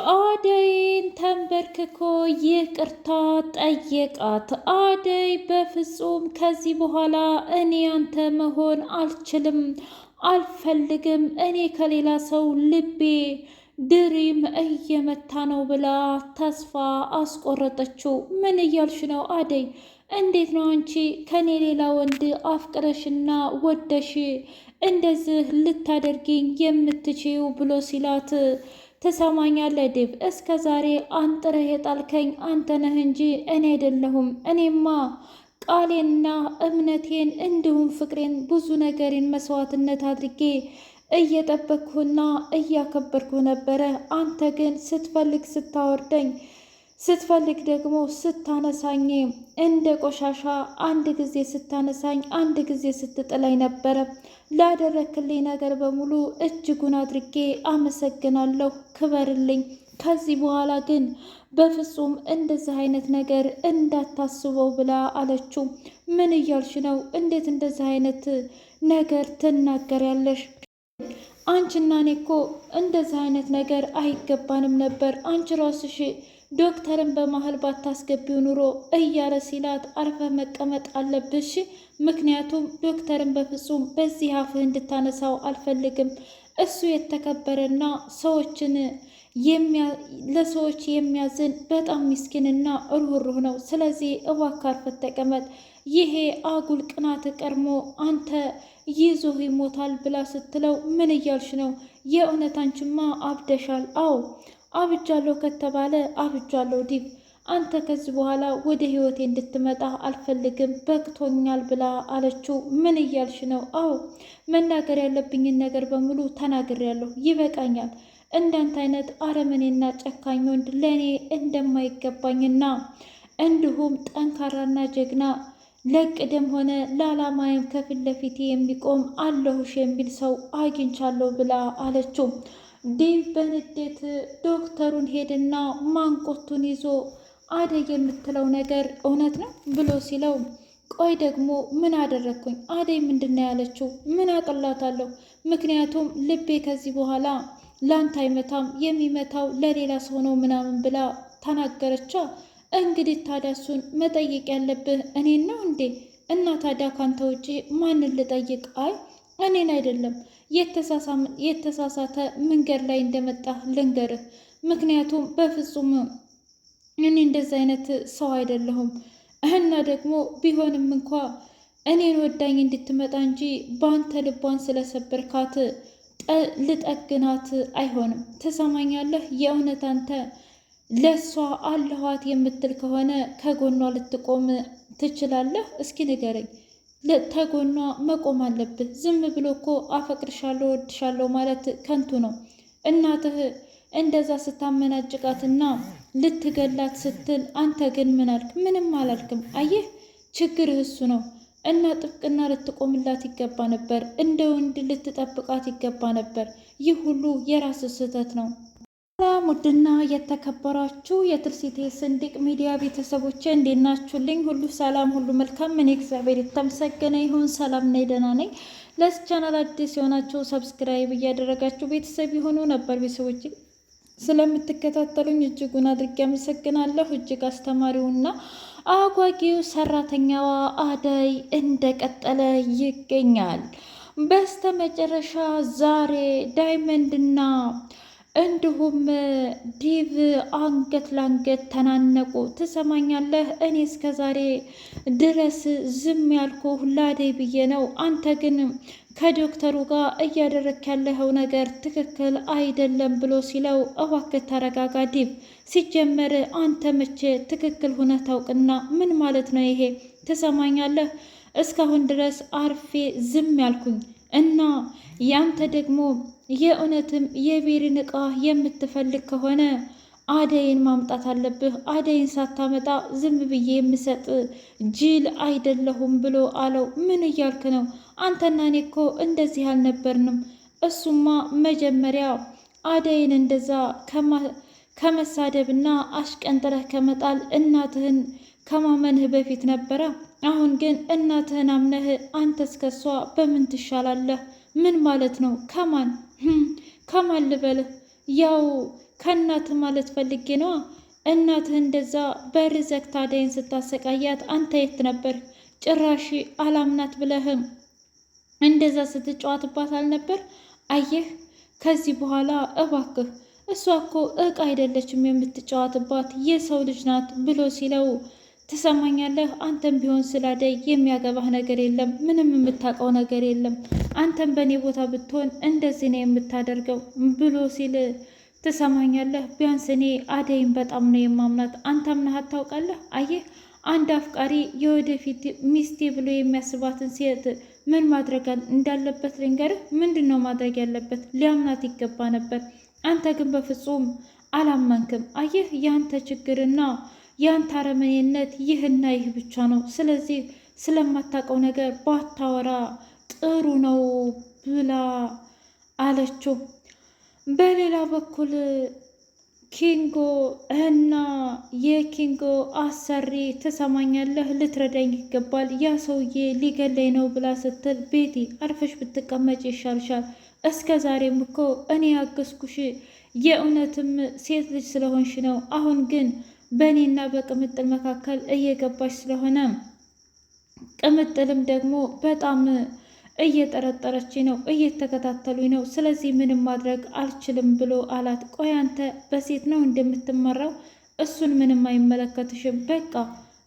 አደይን ተንበርክኮ ይቅርታ ጠየቃት። አደይ በፍጹም ከዚህ በኋላ እኔ አንተ መሆን አልችልም፣ አልፈልግም፣ እኔ ከሌላ ሰው ልቤ ድሪም እየመታ ነው ብላ ተስፋ አስቆረጠችው። ምን እያልሽ ነው አደይ? እንዴት ነው አንቺ ከኔ ሌላ ወንድ አፍቅረሽና ወደሽ እንደዚህ ልታደርጊኝ የምትችይው ብሎ ሲላት ትሰማኛለህ ዴቭ፣ እስከ ዛሬ አንጥረህ የጣልከኝ አንተ ነህ እንጂ እኔ አይደለሁም። እኔማ ቃሌንና እምነቴን እንዲሁም ፍቅሬን ብዙ ነገሬን መስዋዕትነት አድርጌ እየጠበቅኩና እያከበርኩ ነበረ። አንተ ግን ስትፈልግ ስታወርደኝ፣ ስትፈልግ ደግሞ ስታነሳኝ እንደ ቆሻሻ አንድ ጊዜ ስታነሳኝ አንድ ጊዜ ስትጥለኝ ነበረ። ላደረክልኝ ነገር በሙሉ እጅጉን አድርጌ አመሰግናለሁ፣ ክበርልኝ። ከዚህ በኋላ ግን በፍጹም እንደዚህ አይነት ነገር እንዳታስበው ብላ አለችው። ምን እያልሽ ነው? እንዴት እንደዚህ አይነት ነገር ትናገሪያለሽ? አንቺና እኔ እኮ እንደዚህ አይነት ነገር አይገባንም ነበር። አንቺ ራስሽ ዶክተርን በመሀል ባታስገቢው ኑሮ እያለ ሲላት አርፈህ መቀመጥ አለብሽ። ምክንያቱም ዶክተርን በፍጹም በዚህ አፍህ እንድታነሳው አልፈልግም። እሱ የተከበረና ለሰዎች የሚያዝን በጣም ምስኪንና ሩህሩህ ነው። ስለዚህ እባክህ አርፈህ ተቀመጥ። ይሄ አጉል ቅናት ቀርሞ አንተ ይዞህ ይሞታል ብላ ስትለው ምን እያልሽ ነው? የእውነት አንቺማ አብደሻል። አዎ አብጃለሁ ከተባለ አብጃለሁ ዲብ። አንተ ከዚህ በኋላ ወደ ህይወቴ እንድትመጣ አልፈልግም፣ በቅቶኛል ብላ አለችው። ምን እያልሽ ነው? አዎ መናገር ያለብኝን ነገር በሙሉ ተናግሬያለሁ፣ ይበቃኛል። እንዳንተ አይነት አረመኔና ጨካኝ ወንድ ለእኔ እንደማይገባኝና እንዲሁም ጠንካራና ጀግና ለቅድም ሆነ ለዓላማዬም ከፊት ለፊቴ የሚቆም አለሁሽ የሚል ሰው አግኝቻለሁ ብላ አለችው። ዴቭ በንዴት ዶክተሩን ሄድና ማንቆቱን ይዞ አደይ የምትለው ነገር እውነት ነው ብሎ ሲለው፣ ቆይ ደግሞ ምን አደረግኩኝ? አደይ ምንድን ነው ያለችው? ምን አቅላታለሁ? ምክንያቱም ልቤ ከዚህ በኋላ ላንተ አይመታም፣ የሚመታው ለሌላ ሰው ነው ምናምን ብላ ተናገረቻ። እንግዲህ ታዲያ እሱን መጠየቅ ያለብህ እኔን ነው እንዴ? እና ታዲያ ካንተ ውጪ ማንን ልጠይቅ? አይ እኔን አይደለም፣ የተሳሳተ መንገድ ላይ እንደመጣ ልንገርህ። ምክንያቱም በፍጹም እኔ እንደዚህ አይነት ሰው አይደለሁም። እና ደግሞ ቢሆንም እንኳ እኔን ወዳኝ እንድትመጣ እንጂ በአንተ ልቧን ስለሰበርካት ልጠግናት አይሆንም። ትሰማኛለህ? የእውነት አንተ ለእሷ አለኋት የምትል ከሆነ ከጎኗ ልትቆም ትችላለህ? እስኪ ንገረኝ። ተጎኗ መቆም አለብህ። ዝም ብሎ እኮ አፈቅርሻለሁ ወድሻለሁ ማለት ከንቱ ነው። እናትህ እንደዛ ስታመናጭቃትና ልትገላት ስትል አንተ ግን ምን አልክ? ምንም አላልክም። አየህ ችግርህ እሱ ነው። እና ጥብቅና ልትቆምላት ይገባ ነበር። እንደ ወንድ ልትጠብቃት ይገባ ነበር። ይህ ሁሉ የራስ ስህተት ነው። ሰላም ውድና የተከበራችሁ የትርሲቴ ስንድቅ ሚዲያ ቤተሰቦች እንዴት ናችሁልኝ? ሁሉ ሰላም፣ ሁሉ መልካም። እኔ እግዚአብሔር የተመሰገነ ይሁን ሰላም ነኝ፣ ደህና ነኝ። ለዚህ ቻናል አዲስ የሆናችሁ ሰብስክራይብ እያደረጋችሁ ቤተሰብ የሆኑ ነበር ቤተሰቦች ስለምትከታተሉኝ እጅጉን አድርጌ አመሰግናለሁ። እጅግ አስተማሪውና አጓጊው ሰራተኛዋ አደይ እንደቀጠለ ይገኛል። በስተመጨረሻ ዛሬ ዳይመንድና እንዲሁም ዲቭ አንገት ላንገት ተናነቁ። ትሰማኛለህ? እኔ እስከ ዛሬ ድረስ ዝም ያልኩህ ለአደይ ብዬ ነው። አንተ ግን ከዶክተሩ ጋር እያደረክ ያለኸው ነገር ትክክል አይደለም ብሎ ሲለው፣ እባክህ ተረጋጋ ዲቭ። ሲጀመር አንተ መቼ ትክክል ሆነህ ታውቅና? ምን ማለት ነው ይሄ? ትሰማኛለህ? እስካሁን ድረስ አርፌ ዝም ያልኩኝ እና ያንተ ደግሞ የእውነትም የቤሪን ዕቃ የምትፈልግ ከሆነ አደይን ማምጣት አለብህ። አደይን ሳታመጣ ዝም ብዬ የምሰጥ ጅል አይደለሁም ብሎ አለው። ምን እያልክ ነው? አንተና እኔ እኮ እንደዚህ አልነበርንም። እሱማ መጀመሪያ አደይን እንደዛ ከመሳደብና አሽቀንጥረህ ከመጣል እናትህን ከማመንህ በፊት ነበረ። አሁን ግን እናትህን አምነህ አንተ እስከሷ በምን ትሻላለህ? ምን ማለት ነው? ከማን ልበልህ? ያው ከእናትህ ማለት ፈልጌ ነዋ። እናትህ እንደዛ በር ዘግታ አደይን ስታሰቃያት አንተ የት ነበር? ጭራሽ አላምናት ብለህም እንደዛ ስትጫወትባት አልነበር? አየህ፣ ከዚህ በኋላ እባክህ፣ እሷ እኮ እቃ አይደለችም የምትጫወትባት የሰው ልጅ ናት ብሎ ሲለው፣ ትሰማኛለህ? አንተም ቢሆን ስላደይ የሚያገባህ ነገር የለም፣ ምንም የምታውቀው ነገር የለም። አንተም በእኔ ቦታ ብትሆን እንደዚህ ነው የምታደርገው ብሎ ሲል፣ ትሰማኛለህ? ቢያንስ እኔ አደይን በጣም ነው የማምናት። አንተ አምናሃት ታውቃለህ? አየህ፣ አንድ አፍቃሪ የወደፊት ሚስቴ ብሎ የሚያስባትን ሴት ምን ማድረግ እንዳለበት ልንገርህ። ምንድን ነው ማድረግ ያለበት? ሊያምናት ይገባ ነበር። አንተ ግን በፍጹም አላመንክም። አየህ፣ ያንተ ችግርና ያንተ አረመኔነት ይህና ይህ ብቻ ነው። ስለዚህ ስለማታውቀው ነገር ባታወራ ጥሩ ነው ብላ አለችው። በሌላ በኩል ኪንጎ እና የኪንጎ አሰሪ፣ ትሰማኛለህ? ልትረዳኝ ይገባል። ያ ሰውዬ ሊገለኝ ነው ብላ ስትል፣ ቤቲ አርፈሽ ብትቀመጭ ይሻልሻል። እስከ ዛሬም እኮ እኔ ያገዝኩሽ የእውነትም ሴት ልጅ ስለሆንሽ ነው። አሁን ግን በእኔና በቅምጥል መካከል እየገባች ስለሆነ ቅምጥልም ደግሞ በጣም እየጠረጠረች ነው፣ እየተከታተሉኝ ነው። ስለዚህ ምንም ማድረግ አልችልም ብሎ አላት። ቆይ አንተ በሴት ነው እንደምትመራው? እሱን ምንም አይመለከትሽም። በቃ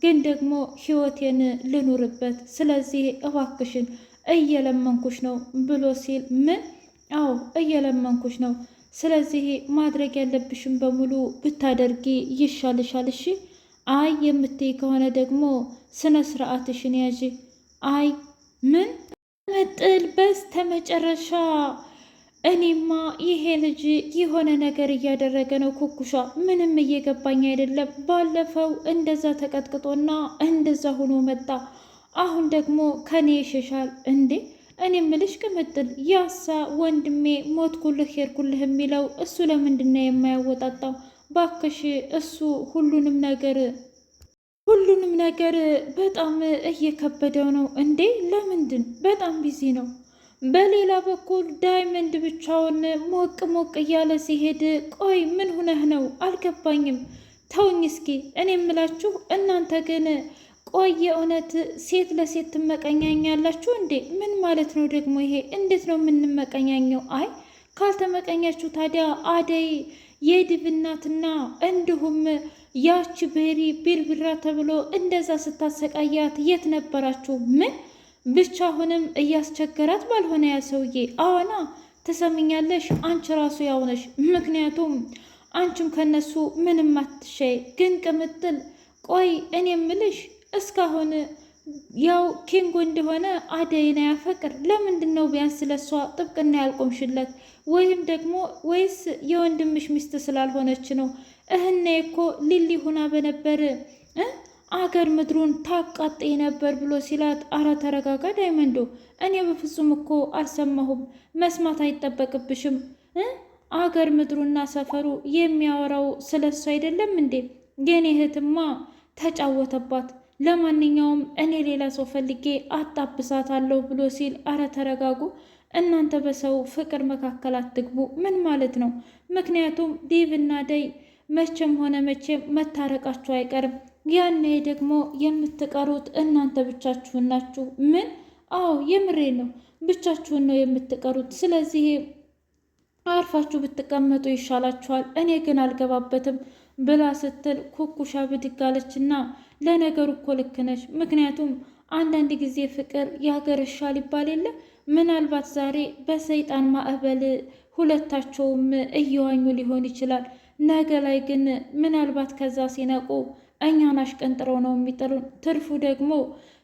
ግን ደግሞ ህይወቴን ልኑርበት። ስለዚህ እባክሽን እየለመንኩሽ ነው ብሎ ሲል፣ ምን? አዎ እየለመንኩሽ ነው። ስለዚህ ማድረግ ያለብሽን በሙሉ ብታደርጊ ይሻልሻል። እሺ? አይ የምትይ ከሆነ ደግሞ ስነ ስርዓትሽን ያዥ። አይ ምን? ቅምጥል በስተመጨረሻ እኔማ ይሄ ልጅ የሆነ ነገር እያደረገ ነው። ኩኩሻ ምንም እየገባኝ አይደለም። ባለፈው እንደዛ ተቀጥቅጦና እንደዛ ሆኖ መጣ። አሁን ደግሞ ከኔ ይሸሻል እንዴ? እኔ ምልሽ ቅምጥል፣ ያሳ ወንድሜ ሞትኩልህ ሄድኩልህ የሚለው እሱ ለምንድን ነው የማያወጣጣው? ባክሽ እሱ ሁሉንም ነገር በጣም እየከበደው ነው እንዴ? ለምንድን? በጣም ቢዚ ነው። በሌላ በኩል ዳይመንድ ብቻውን ሞቅ ሞቅ እያለ ሲሄድ፣ ቆይ ምን ሁነህ ነው? አልገባኝም። ተውኝ እስኪ። እኔ የምላችሁ እናንተ ግን ቆይ የእውነት ሴት ለሴት ትመቀኛኛላችሁ እንዴ? ምን ማለት ነው ደግሞ ይሄ? እንዴት ነው የምንመቀኛኘው? አይ ካልተመቀኛችሁ ታዲያ አደይ የድብ እናትና እንዲሁም ያቺ ቤሪ ቢርቢራ ተብሎ እንደዛ ስታሰቃያት የት ነበራችሁ? ምን ብቻ አሁንም እያስቸገራት ባልሆነ ያ ሰውዬ። አዎና ትሰምኛለሽ፣ አንቺ ራሱ ያውነሽ። ምክንያቱም አንቺም ከነሱ ምንም አትሻይ። ግን ቅምጥል ቆይ እኔ ምልሽ እስካሁን ያው ኪንጎ እንደሆነ አደይን ያፈቅር፣ ለምንድን ነው ቢያንስ ለሷ ጥብቅና ያልቆምሽለት? ወይም ደግሞ ወይስ የወንድምሽ ሚስት ስላልሆነች ነው? እህኔ እኮ ሊሊ ሁና በነበር አገር ምድሩን ታቃጤ ነበር ብሎ ሲላት፣ አረ ተረጋጋ ዳይመንዶ፣ እኔ በፍጹም እኮ አልሰማሁም። መስማት አይጠበቅብሽም። አገር ምድሩና ሰፈሩ የሚያወራው ስለሱ አይደለም እንዴ? የኔ እህትማ ተጫወተባት። ለማንኛውም እኔ ሌላ ሰው ፈልጌ አጣብሳታለሁ ብሎ ሲል፣ አረ ተረጋጉ እናንተ፣ በሰው ፍቅር መካከል አትግቡ። ምን ማለት ነው? ምክንያቱም ዴቭና አደይ መቼም ሆነ መቼም መታረቃችሁ አይቀርም። ያኔ ደግሞ የምትቀሩት እናንተ ብቻችሁን ናችሁ። ምን? አዎ የምሬ ነው፣ ብቻችሁን ነው የምትቀሩት። ስለዚህ አርፋችሁ ብትቀመጡ ይሻላችኋል። እኔ ግን አልገባበትም ብላ ስትል ኩኩሻ ብድግ አለችና፣ ለነገሩ እኮ ልክ ነሽ። ምክንያቱም አንዳንድ ጊዜ ፍቅር ያገረሻል ይባል የለ? ምናልባት ዛሬ በሰይጣን ማዕበል ሁለታቸውም እየዋኙ ሊሆን ይችላል። ነገ ላይ ግን ምናልባት ከዛ ሲነቁ እኛን አሽቀንጥረው ነው የሚጥሉን። ትርፉ ደግሞ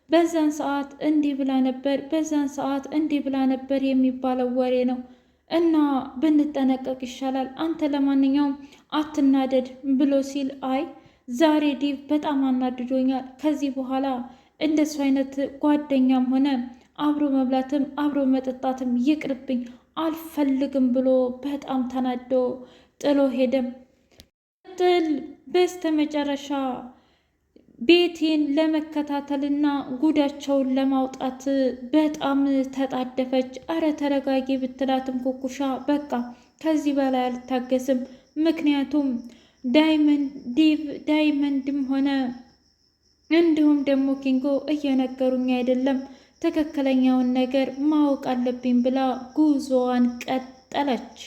በዛን ሰዓት እንዲህ ብላ ነበር፣ በዛን ሰዓት እንዲህ ብላ ነበር የሚባለው ወሬ ነው እና ብንጠነቀቅ ይሻላል። አንተ ለማንኛውም አትናደድ ብሎ ሲል፣ አይ ዛሬ ዲቭ በጣም አናድዶኛል። ከዚህ በኋላ እንደሱ አይነት ጓደኛም ሆነ አብሮ መብላትም አብሮ መጠጣትም ይቅርብኝ፣ አልፈልግም ብሎ በጣም ተናዶ ጥሎ ሄደም። ቅምጥል በስተመጨረሻ ቤቲን ለመከታተልና ጉዳቸውን ለማውጣት በጣም ተጣደፈች። አረ ተረጋጊ ብትላትም ኩኩሻ በቃ ከዚህ በላይ አልታገስም፣ ምክንያቱም ዳይመንድም ሆነ እንዲሁም ደግሞ ኪንጎ እየነገሩኝ አይደለም፣ ትክክለኛውን ነገር ማወቅ አለብኝ ብላ ጉዞዋን ቀጠለች።